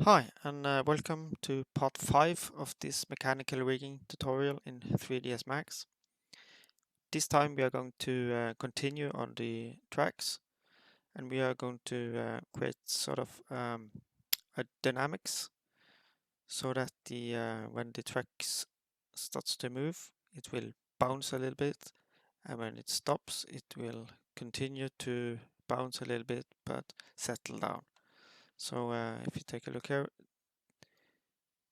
Hi, and welcome to part 5 of this mechanical rigging tutorial in 3dsmax. This time we are going to continue on the tracks, and we are going to create sort of a dynamics so that when the tracks starts to move, it will bounce a little bit, and when it stops, it will continue to bounce a little bit but settle down. So if you take a look here,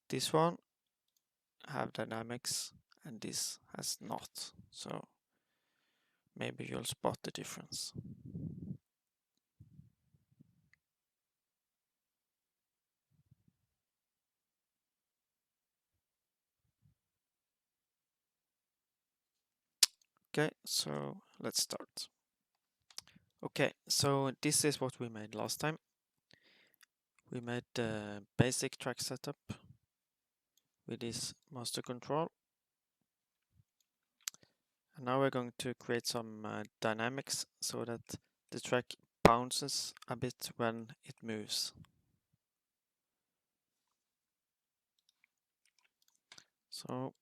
this one have dynamics and this has not, so maybe you'll spot the difference. Okay, so let's start. Okay, so this is what we made last time. We made the basic track setup with this master control, and now we're going to create some dynamics so that the track bounces a bit when it moves. So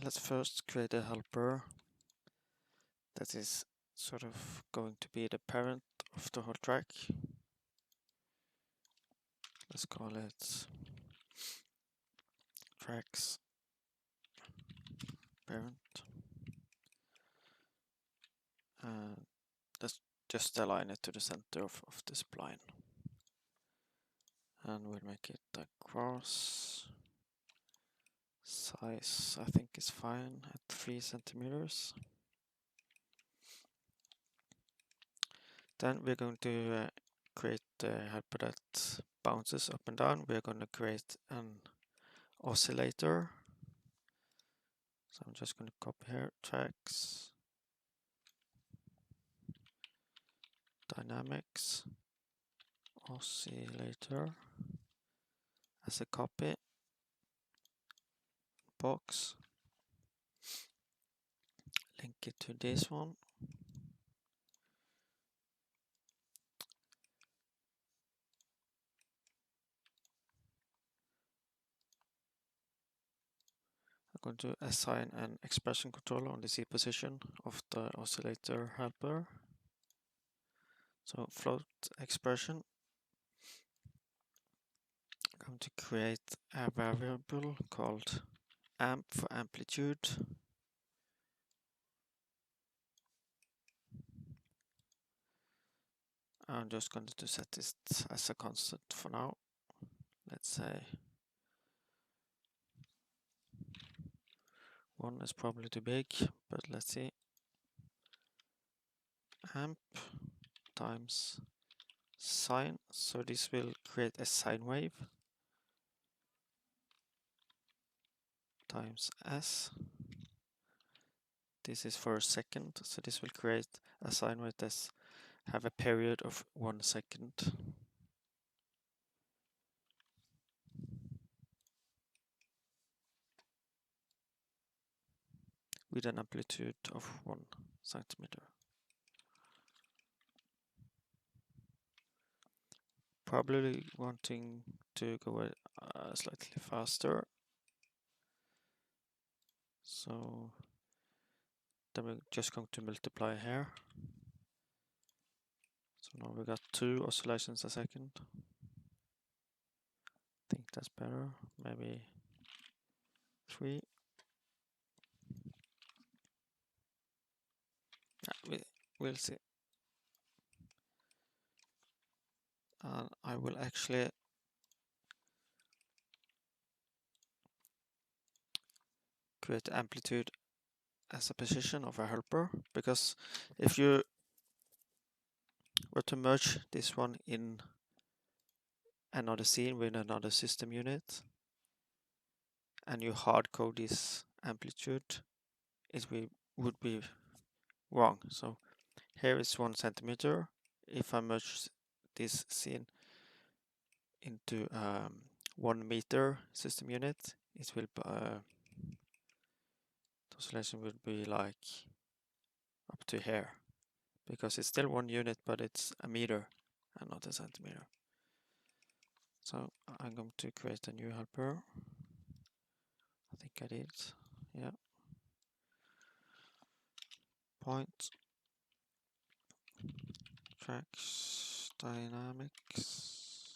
let's first create a helper that is sort of going to be the parent of the whole track. Let's call it tracks parent. Let's just align it to the center of the spline. And we'll make it a cross. Size I think is fine at 3 centimeters. Then we're going to create the helper that bounces up and down. We're going to create an oscillator. So I'm just going to copy here, tracks, dynamics, oscillator as a copy, box, link it to this one. I'm going to assign an expression controller on the Z position of the oscillator helper. So float expression. I'm going to create a variable called amp for amplitude. I'm just going to set this as a constant for now. Let's say 1 is probably too big, but let's see. Amp times sine, so this will create a sine wave times s. This is for a second, so this will create a sine wave that have a period of 1 second. With an amplitude of 1 centimeter. Probably wanting to go slightly faster. So then we're just going to multiply here. So now we got 2 oscillations a second. I think that's better. Maybe 3. We'll see. And I will actually create amplitude as a position of a helper, because if you were to merge this one in another scene with another system unit and you hard code this amplitude, it would be wrong. So here is 1 centimeter. If I merge this scene into 1 meter system unit, it will the oscillation will be like up to here, because it's still 1 unit, but it's a meter and not a centimeter. So I'm going to create a new helper. I think I did. Yeah. Point tracks dynamics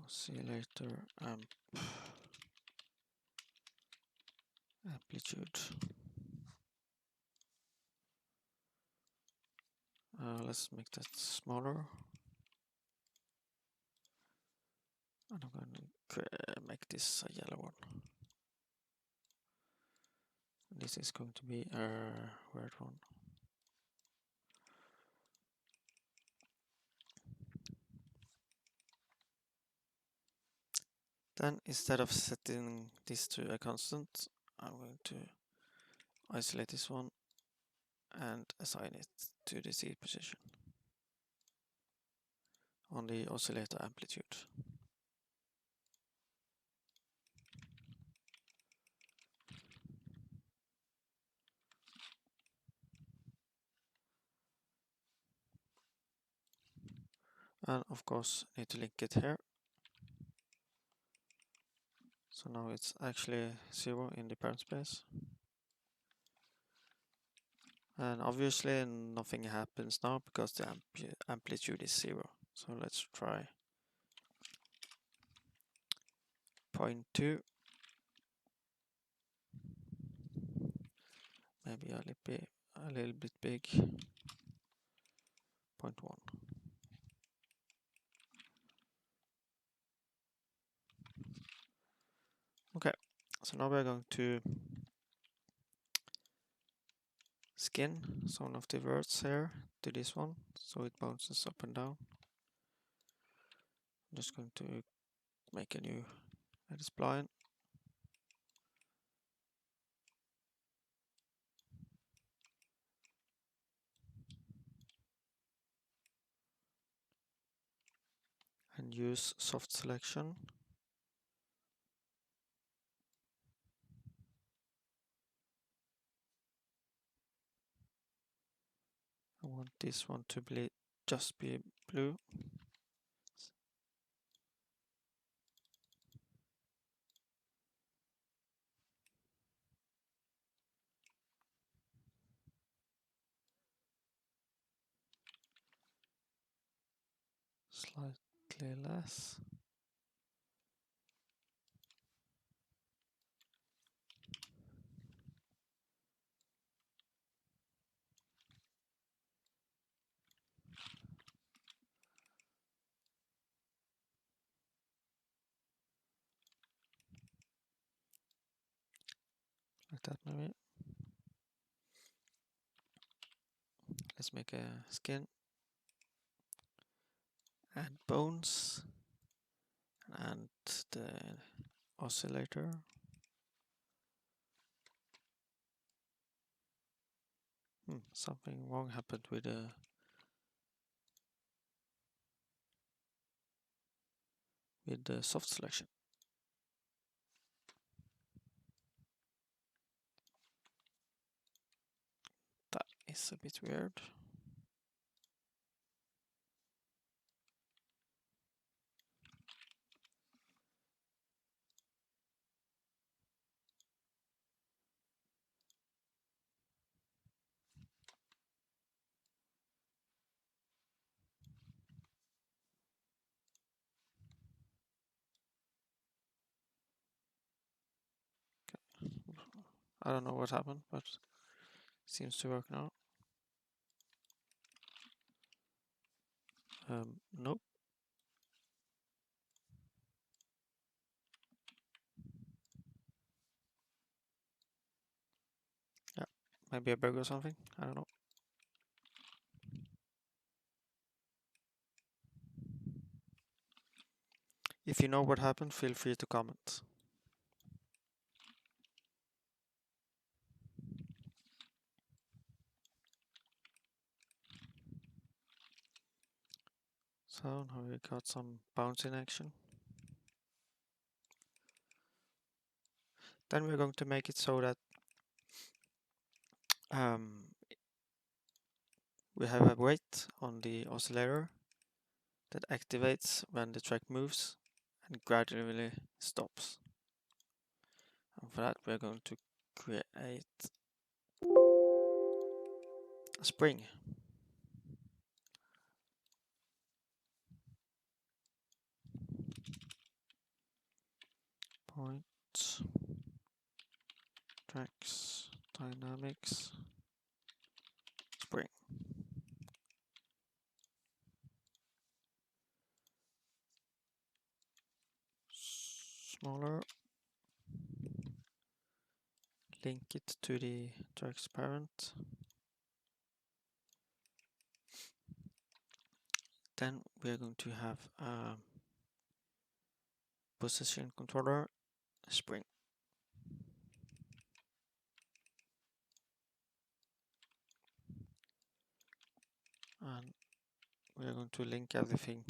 oscillator amplitude. Let's make that smaller. And I'm going to make this a yellow one. This is going to be a weird one. Then instead of setting this to a constant, I'm going to isolate this one and assign it to the Z position on the oscillator amplitude. And of course need to link it here. So now it's actually 0 in the parent space. And obviously nothing happens now because the amplitude is 0. So let's try 0.2. Maybe a little bit big. 0.1. Okay, so now we're going to skin some of the words here to this one, so it bounces up and down. I'm just going to make a new edit spline. And use soft selection. I want this one to be just be blue. Slightly less. Like that maybe. Let's make a skin. Add bones. And the oscillator. Something wrong happened with the soft selection. That is a bit weird. I don't know what happened, but seems to work now. Nope. Yeah, maybe a bug or something. I don't know. If you know what happened, feel free to comment. So now we got some bounce in action. Then we're going to make it so that we have a weight on the oscillator that activates when the track moves and gradually stops. And for that we're going to create a spring. Point tracks dynamics spring. Smaller. Link it to the tracks parent. Then we are going to have a position controller spring. And we are going to link everything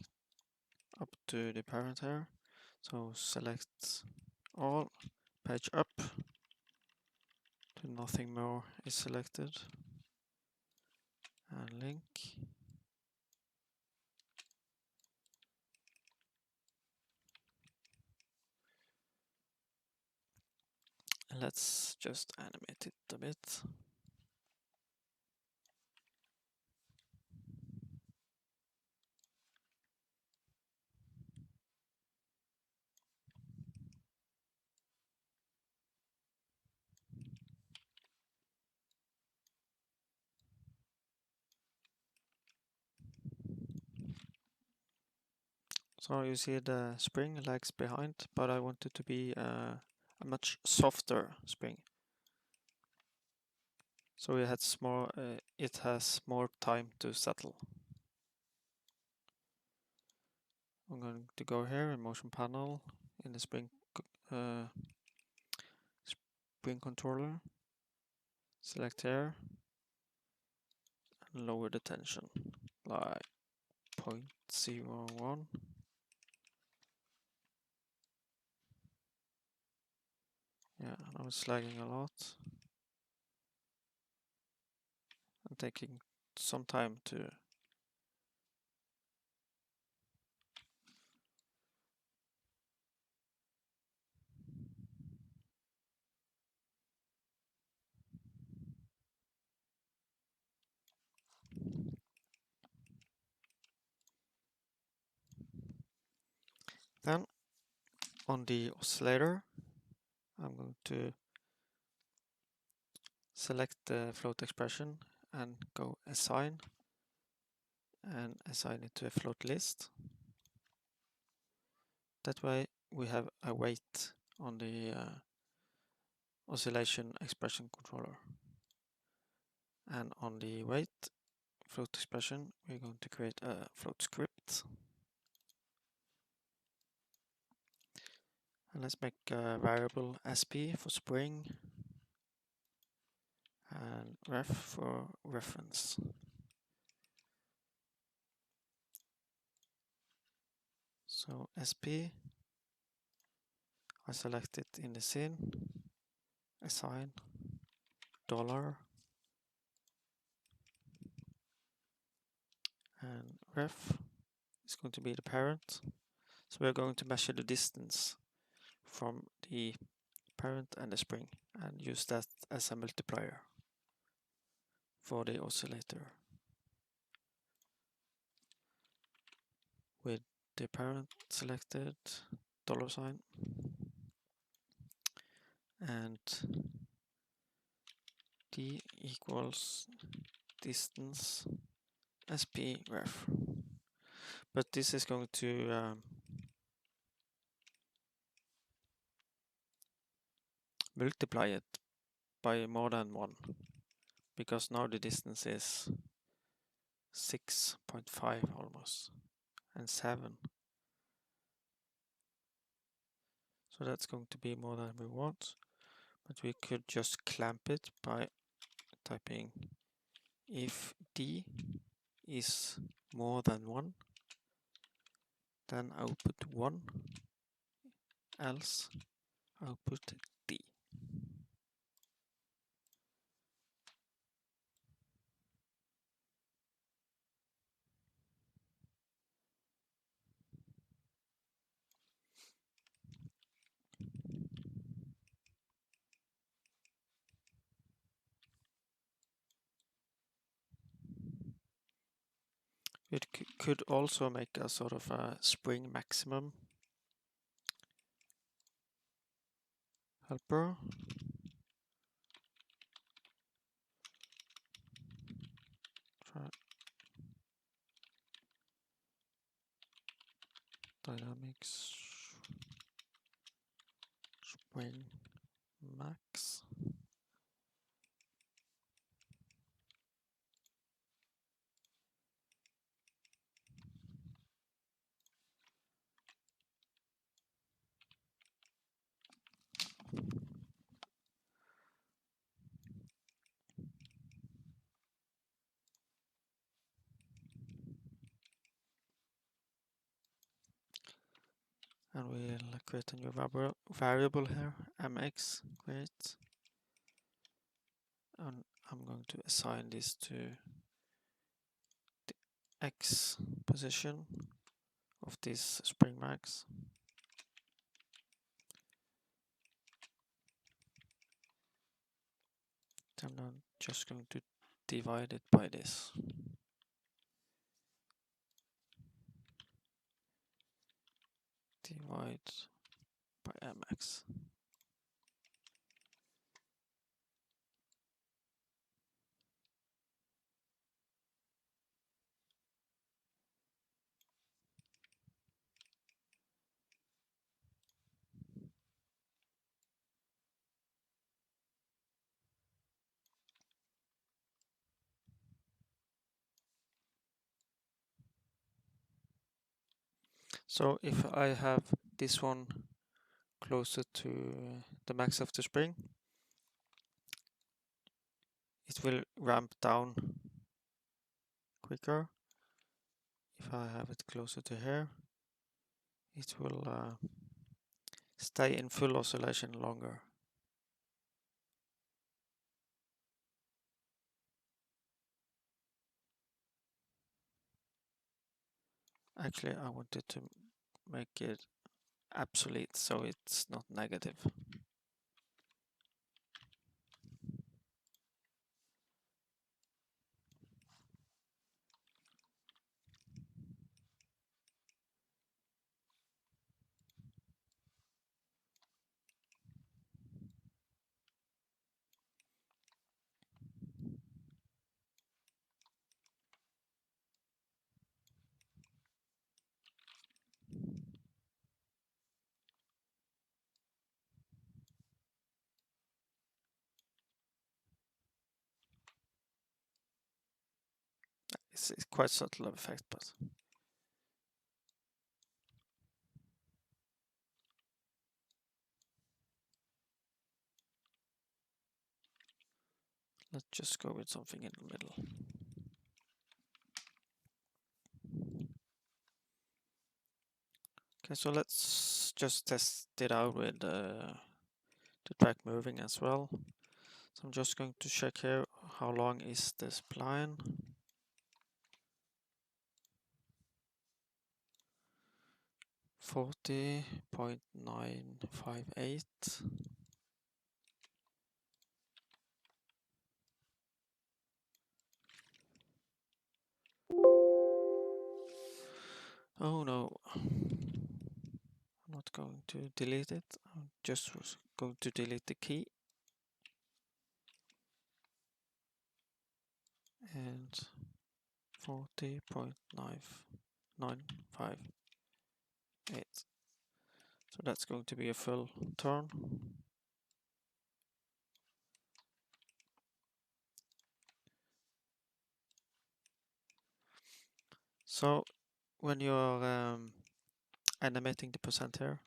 up to the parent here. So select all, page up to nothing more is selected, and link. And let's just animate it a bit. So you see the spring lags behind, but I want it to be a much softer spring. So it has more time to settle. I'm going to go here in motion panel in the spring controller, select here and lower the tension like 0.01. Yeah, now it's lagging a lot and taking some time to then on the oscillator I'm going to select the float expression and go assign and assign it to a float list. That way we have a weight on the oscillation expression controller. And on the weight float expression we're going to create a float script. And let's make a variable SP for spring and ref for reference. So SP, I select it in the scene, assign, dollar, and ref is going to be the parent. So we're going to measure the distance from the parent and the spring and use that as a multiplier for the oscillator. With the parent selected, dollar sign, and d equals distance SP ref. But this is going to multiply it by more than 1, because now the distance is 6.5 almost, and 7. So that's going to be more than we want, but we could just clamp it by typing if d is more than 1, then output 1, else output d. It could also make a sort of a spring maximum helper. Try dynamics spring max. And we'll create a new variable here, mx create. And I'm going to assign this to the x position of this spring max. Then I'm just going to divide it by this. Divide by mx. So if I have this one closer to the max of the spring, it will ramp down quicker. If I have it closer to here, it will stay in full oscillation longer. Actually, I wanted to make it obsolete so it's not negative. It's quite subtle effect, but let's just go with something in the middle. Okay, so let's just test it out with the track moving as well. So I'm just going to check here how long is this spline. 40.958. Oh no, I'm not going to delete it. I'm just going to delete the key. And 40.958. So that's going to be a full turn. So when you're animating the percent here,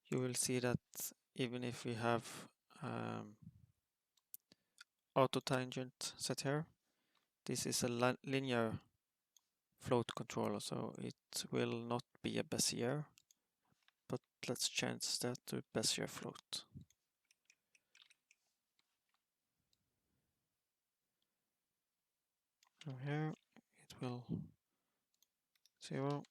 you will see that even if we have auto tangent set here, this is a linear float controller, so it will not be a Bezier, but let's change that to Bezier float. From here it will 0.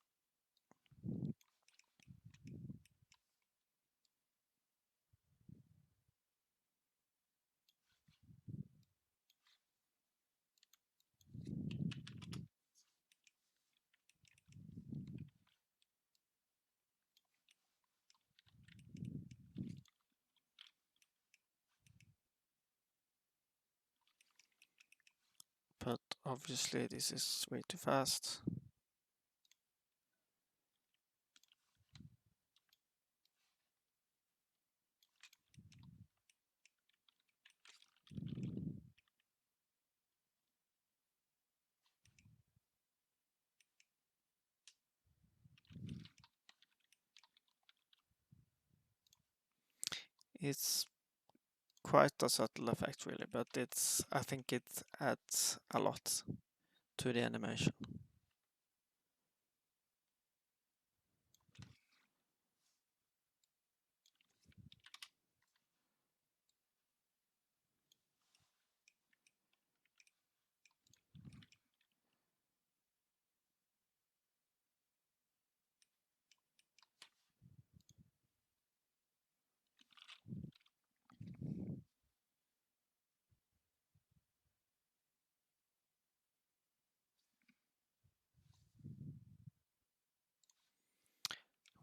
Obviously this is way too fast. It's quite a subtle effect really, but I think it adds a lot to the animation.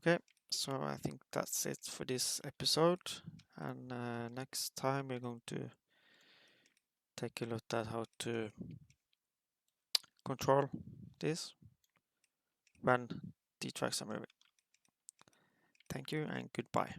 Okay, so I think that's it for this episode, and next time we're going to take a look at how to control this when the tracks are moving. Thank you and goodbye.